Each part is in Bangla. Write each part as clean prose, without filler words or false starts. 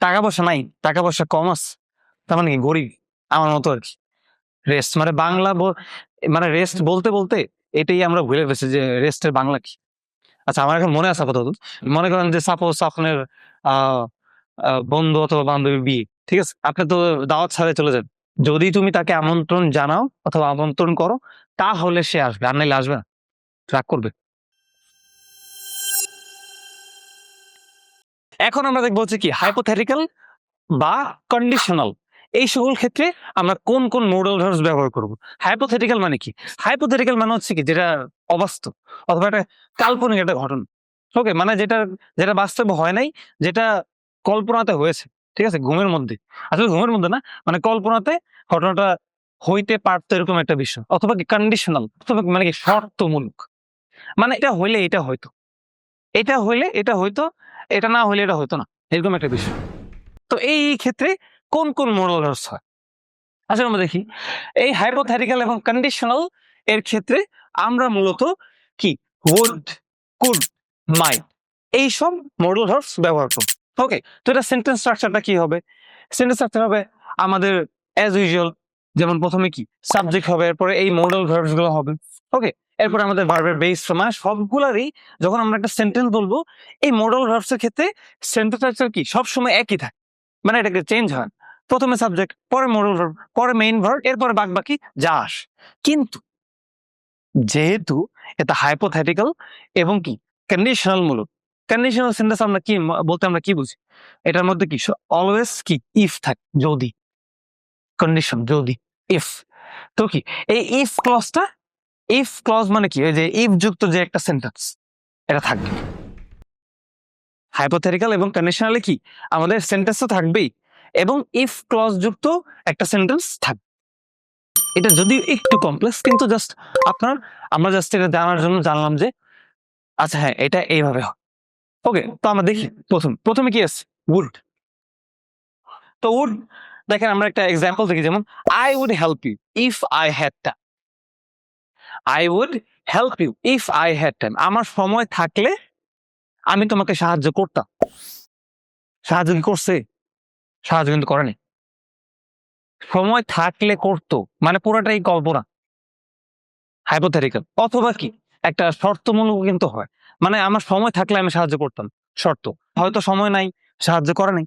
টাকা পয়সা নাই, টাকা পয়সা কম আছে, তার মানে কি গরিব, আমার মতো আর কি। রেস্ট মানে বাংলা মানে রেস্ট বলতে বলতে এটাই আমরা ভুলে গেছি যে রেস্টের বাংলা কি। আচ্ছা, আমার এখন মনে আছে আপাতত। মনে করেন যে সাপোজ আপনার আহ বন্ধু অথবা বান্ধবীর বিয়ে, ঠিক আছে, আপনি তো দাওয়াত ছাড়াই চলে যান। যদি তুমি তাকে আমন্ত্রণ জানাও অথবা আমন্ত্রণ করো, তাহলে সে আসবে, আর নাইলে আসবে না, রাগ করবে। এখন আমরা দেখবো হচ্ছে কি হাইপোথেটিক্যাল বা কন্ডিশনাল। এই সকল ক্ষেত্রে আমরা কোন কোন মডেল ভার্বস ব্যবহার করব। হাইপোথেটিক্যাল মানে কি? হাইপোথেটিক্যাল মানে হচ্ছে কি যেটা অবাস্তব অথবা একটা কাল্পনিক একটা ঘটনা। ওকে, মানে যেটা যেটা বাস্তবে হয় নাই, যেটা কল্পনাতে হয়েছে, ঠিক আছে, ঘুমের মধ্যে। আসলে ঘুমের মধ্যে না, মানে কল্পনাতে ঘটনাটা হইতে পারতো এরকম একটা বিষয়। অথবা কি কন্ডিশনাল, অথবা মানে কি শর্তমূলক, মানে এটা হইলে এটা হয়তো, এটা হইলে এটা হয়তো, এটা না হইলে এটা হতো না, এরকম একটা বিষয়। তো এই ক্ষেত্রে কোন কোন মডেল ভার্বস হয় আসলে আমরা দেখি। এই হাইপোথেটিক্যাল এবং কন্ডিশনাল এর ক্ষেত্রে আমরা মূলত কি would, could, might এইসব মডেল ভার্বস ব্যবহার করব। ওকে, তো এটা সেন্টেন্স স্ট্রাকচারটা কি হবে? সেন্টেন্স স্ট্রাকচার হবে আমাদের অ্যাজ ইউজুয়াল, যেমন প্রথমে কি সাবজেক্ট হবে, এরপরে এই মডেল ভার্বস গুলো হবে। ওকে, এরপরে আমাদের ভার্বের বেস মানে সবগুলারই যখন আমরা একটা সেন্টেন্স বলবো, এই মডেল ভার্বস এর ক্ষেত্রে সেন্টেন্স স্ট্রাকচার কি সবসময় একই থাকে, মানে এটাকে চেঞ্জ হয় না। প্রথমে সাবজেক্ট, পরে মডেল ভার্ব, পরে মেইন ভার্ব, এরপরে বাকি যা আসে। কিন্তু যেহেতু এটা হাইপোথেটিক্যাল এবং কি কন্ডিশনাল মূলক, কন্ডিশনাল সেন্টেন্স আমরা কি বলতে আমরা কি বুঝি? এটার মধ্যে কি অলওয়েজ কি ইফ থাকে, যদি কন্ডিশন, যদি ইফ। তো কি এই ইফ ক্লজটা, ইফ ক্লজ মানে কি ওই যে ইফ যুক্ত যে একটা সেন্টেন্স, এটা থাকবে। হাইপোথেটিক্যাল এবং কন্ডিশনালে কি আমাদের সেন্টেন্স তো থাকবেই, এবং ইফ ক্লজ যুক্ত একটা সেন্টেন্স থাকবে। এটা যদিও একটু কমপ্লেক্স, কিন্তু জাস্ট আপনার আমরা জাস্ট এটা জানার জন্য জানলাম যে আচ্ছা হ্যাঁ এটা এইভাবে হয়। ওকে, তো আমরা দেখি প্রথমে কি আছে উড। তো উড, দেখেন আমরা একটা এক্সাম্পল দেখি, যেমন I would help you if I had time. I would help you if I had time, আমার সময় থাকলে আমি তোমাকে সাহায্য করতাম। সাহায্য কি করছে? সাহায্য কিন্তু করেনি। সময় থাকলে করতো, মানে পুরোটাই কল্পনা, হাইপোথেটিক্যাল। অথবা কি একটা শর্তমূলক কিন্তু হয়, মানে আমার সময় থাকলে আমি সাহায্য করতাম, শর্ত হয়তো সময় নাই, সাহায্য করে নাই,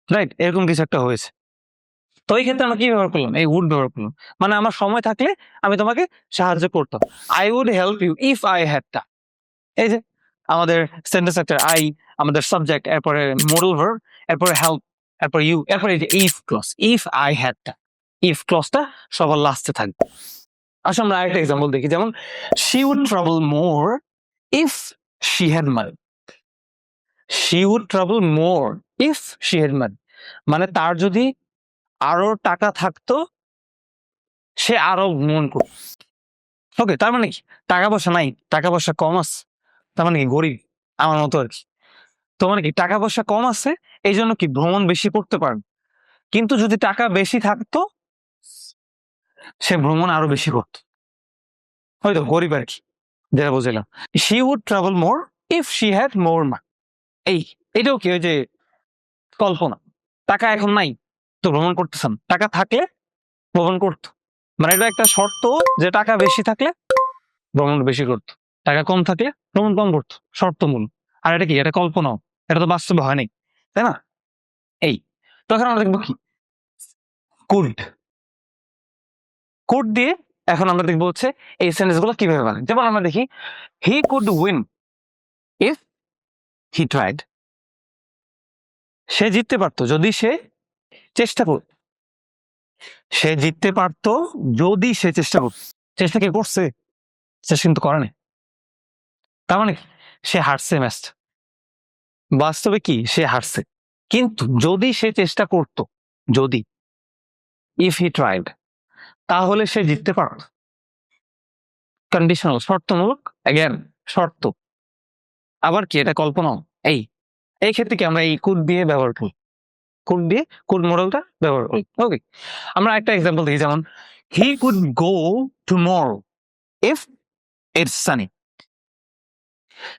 রাইট, এরকম কিছু একটা হয়েছে। তো এই ক্ষেত্রে আমরা কি ব্যবহার করলাম? এই উড ব্যবহার করলাম, মানে আমার সময় থাকলে আমি তোমাকে সাহায্য করতাম। I would help you if I had টা। এই যে আমাদের সেন্টেন্স একটা আই, আমাদের সাবজেক্ট, এরপরে মডেল ভার্ব, এরপরে হেল্প, এরপর ইউ, এরপরে এই যে ইফ ক্লজ, ইফ আই হ্যাড টা, ইফ ক্লজটা সবার লাস্টে থাকবে। আসলে আমরা আরেকটা এক্সাম্পল দেখি, যেমন she would travel more if she had money. She would travel more if she had money, মানে তার যদি আরো টাকা থাকতো সে আরো ভ্রমণ করত। ওকে, তার মানে কি টাকা পয়সা নাই, টাকা পয়সা কম আছে, তার মানে কি গরিব, আমার মতো আর কি। তো মানে কি টাকা পয়সা কম আছে, এই জন্য কি ভ্রমণ বেশি করতে পারবে। কিন্তু যদি টাকা বেশি থাকতো সে ভ্রমণ আরো বেশি করতো, হয়তো গরিব আর কি, যেটা বুঝলাম। she would travel more if she had more money. এই এটাও কি ওই যে কল্পনা, টাকা এখন নাই তো ভ্রমণ করতেছেন, টাকা থাকলে ভ্রমণ করতো, মানে এটা একটা শর্ত যে টাকা বেশি থাকলে ভ্রমণ বেশি করতো, টাকা কম থাকলে ভ্রমণ কম করতো, শর্তমূল। আর এটা কি, এটা কল্পনাও, এটা তো বাস্তবে হয় নাই, তাই না? এই তখন আমরা দেখবো কি কুড, কুড দিয়ে এখন আমরা দেখবো হচ্ছে এই সেন্টেন্স গুলো কিভাবে বানায়। যেমন আমরা দেখি he could win if he tried, সে জিততে পারতো যদি সে চেষ্টা করত। সে জিততে পারতো যদি সে চেষ্টা করত। চেষ্টা কে করছে? চেষ্টা কিন্তু করে নাই, তার মানে সে হারছে ম্যাচটা, বাস্তবে কি সে হারছে। কিন্তু যদি সে চেষ্টা করত, যদি ইফ হি ট্রাইড, তাহলে সে জিততে পারত। কন্ডিশনাল, শর্তমূলক, অ্যাগেন শর্ত। আবার কি এটা কল্পনাও। এই এই ক্ষেত্রে কি আমরা এই কুড দিয়ে ব্যবহার করি, কুড দিয়ে কুড মডেলটা ব্যবহার করি। ওকে, আমরা একটা এক্সাম্পল দেখি, যেমন he could go tomorrow if it's sunny.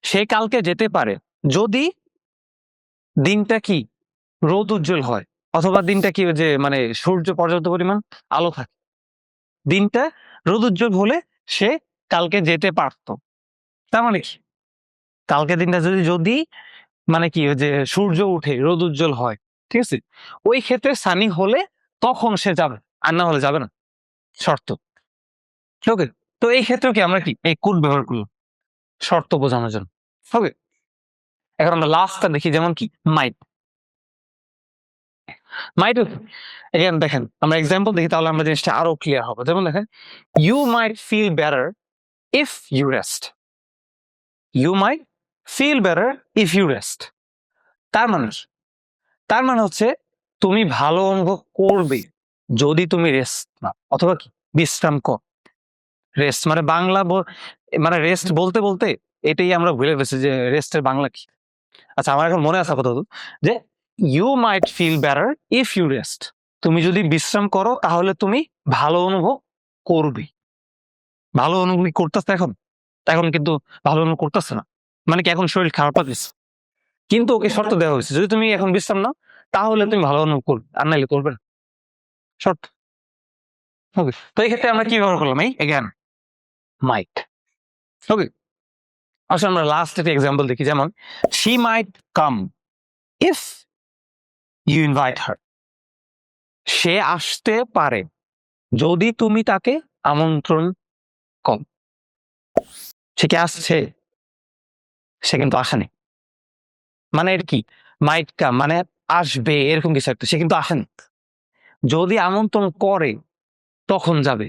সে কালকে যেতে পারে যদি দিনটা কি রোদ উজ্জ্বল হয়, অথবা দিনটা কি যে মানে সূর্য পর্যাপ্ত পরিমাণ আলো থাকে, দিনটা রোদ উজ্জ্বল হলে সে কালকে যেতে পারতো। তার মানে কি, কালকে দিনটা যদি যদি মানে কি ওই যে সূর্য উঠে রোদ উজ্জ্বল হয়, ঠিক আছে, ওই ক্ষেত্রে সানি হলে তখন সে যাবে, আর না হলে যাবে না, শর্ত। ওকে, তো এই ক্ষেত্রে কি আমরা কি এই কুড ব্যবহার করলাম শর্ত বোঝানোর জন্য। ওকে, এখন আমরা লাস্টটা দেখি, যেমন কি মাইট। মাইট এখানে দেখেন আমরা এক্সাম্পল দেখি, তাহলে আমরা জিনিসটা আরো ক্লিয়ার হবে। যেমন দেখেন, you might feel better if you rest. You might feel better if you rest. তার মানে কি? তার মানে হচ্ছে তুমি ভালো অনুভব করবে যদি তুমি রেস্ট নাও, অথবা কি বিশ্রাম কর। রেস্ট মানে বাংলা মানে রেস্ট বলতে বলতে এটাই আমরা ভুলে গেছি যে রেস্টের বাংলা কি। আচ্ছা, আমার এখন মনে আছে আপাতত যে you might feel better if you rest. তুমি যদি বিশ্রাম করো তাহলে তুমি ভালো অনুভব করবে। ভালো অনুভব করতেছে এখন, এখন কিন্তু ভালো অনুভব করতেছে না, মানে কি এখন শরীর খারাপ লাগছে, কিন্তু ওকে শর্ত দেওয়া হয়েছে যদি তুমি এখন বিশ্রাম নাও তাহলে তুমি ভালো অনুভব করবে, আর নাইলে করবে না, শর্ত। ওকে, তো এই ক্ষেত্রে আমরা কি ব্যবহার করলাম, এই এগেন মাইট। ওকে, আসলে আমরা লাস্ট একটা এক্সাম্পল দেখি, যেমন she might come if you invite her. সে আসতে পারে যদি তুমি তাকে আমন্ত্রণ কর। সে কি আসছে? সে কিন্তু আসেনি। মানে এর কি, মাইট কাম মানে আসবে এরকম কিছু একটা, সে কিন্তু আসেনি। যদি আমন্ত্রণ করে তখন যাবে।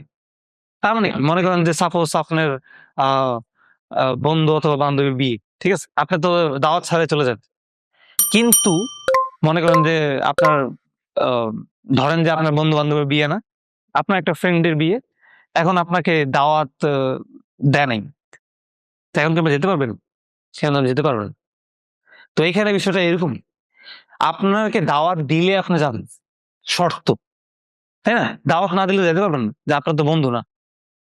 তার মানে মনে করেন যে সাপোজ আপনার আহ বন্ধু অথবা বান্ধবীর বিয়ে, ঠিক আছে, আপনি তো দাওয়াত ছাড়াই চলে যান, কিন্তু মনে করেন যে আপনার আহ, ধরেন যে আপনার বন্ধু বান্ধবের বিয়ে না, আপনার একটা ফ্রেন্ডের বিয়ে, এখন আপনাকে দাওয়াত দেয় নাই, তো এখন কি আপনি যেতে পারবেন? সেখানে আপনি যেতে পারবেন। তো এখানে বিষয়টা এরকম, আপনাকে দাওয়াত দিলে আপনি যাবেন, শর্ত, তাই না? দাওয়াত না দিলে যেতে পারবেন না, যে আপনার তো বন্ধু না,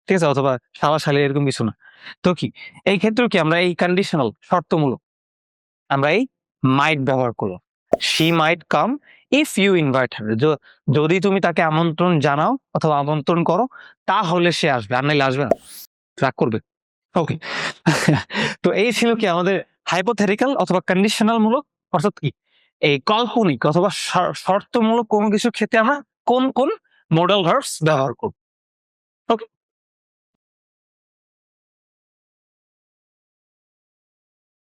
ঠিক আছে, অথবা সাবা সালে এরকম কিছু না। তো কি এই ক্ষেত্রে কি আমরা এই কন্ডিশনাল শর্তমূলক আমরা এই মাইট ব্যবহার করবো। She might come if you invite her. যদি তুমি তাকে আমন্ত্রণ জানাও অথবা আমন্ত্রণ করো তাহলে সে আসবে, আর নাইলে আসবে না, রাগ করবে। ওকে, তো এই ছিল কি আমাদের হাইপোথেটিক্যাল অথবা কন্ডিশনাল মূলক, অর্থাৎ কি এই কাল্পনিক অথবা শর্তমূলক কোনো কিছু ক্ষেত্রে আমরা কোন কোন মডেল ভার্বস ব্যবহার করব। ওকে,